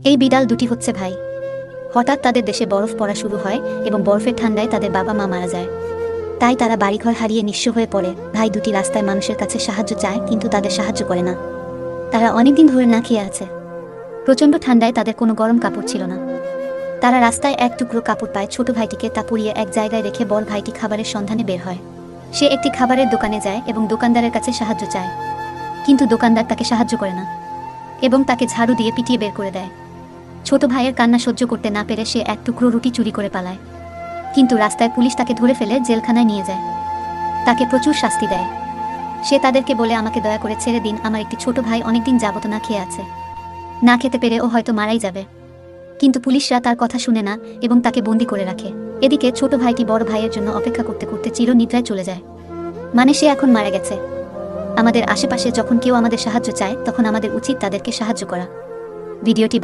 এই বিড়াল দুটি হচ্ছে ভাই। হঠাৎ তাদের দেশে বরফ পড়া শুরু হয় এবং বরফের ঠান্ডায় তাদের বাবা মা মারা যায়। তাই তারা বাড়িঘর হারিয়ে নিঃস্ব হয়ে পড়ে। ভাই দুটি রাস্তায় মানুষের কাছে সাহায্য চায়, কিন্তু তাদের সাহায্য করে না। তারা অনেকদিন ধরে না খেয়ে আছে। প্রচণ্ড ঠান্ডায় তাদের কোনো গরম কাপড় ছিল না। তারা রাস্তায় এক টুকরো কাপড় পায় ছোট ভাইটিকে, তা পুড়িয়ে এক জায়গায় রেখে বড় ভাইটি খাবারের সন্ধানে বের হয়। সে একটি খাবারের দোকানে যায় এবং দোকানদারের কাছে সাহায্য চায়, কিন্তু দোকানদার তাকে সাহায্য করে না এবং তাকে ঝাড়ু দিয়ে পিটিয়ে বের করে দেয়। ছোট ভাইয়ের কান্না সহ্য করতে না পেরে সে এক টুকরো রুটি চুরি করে পালায়, কিন্তু রাস্তায় পুলিশ তাকে ধরে ফেলে জেলখানায় নিয়ে যায়। তাকে প্রচুর শাস্তি দেয়। সে তাদেরকে বলে, আমাকে দয়া করে ছেড়ে দিন, আমার একটি ছোট ভাই অনেকদিন যাবত না খেয়ে আছে। না খেতে পেরে ও হয়তো মারাই যাবে। কিন্তু পুলিশরা তার কথা শুনে না এবং তাকে বন্দি করে রাখে। এদিকে ছোট ভাইটি বড় ভাইয়ের জন্য অপেক্ষা করতে করতে চিরনিদ্রায় চলে যায়। মানে সে এখন মারা গেছে। আমাদের আশেপাশে যখন কেউ আমাদের সাহায্য চায়, তখন আমাদের উচিত তাদেরকে সাহায্য করা। ভিডিওটি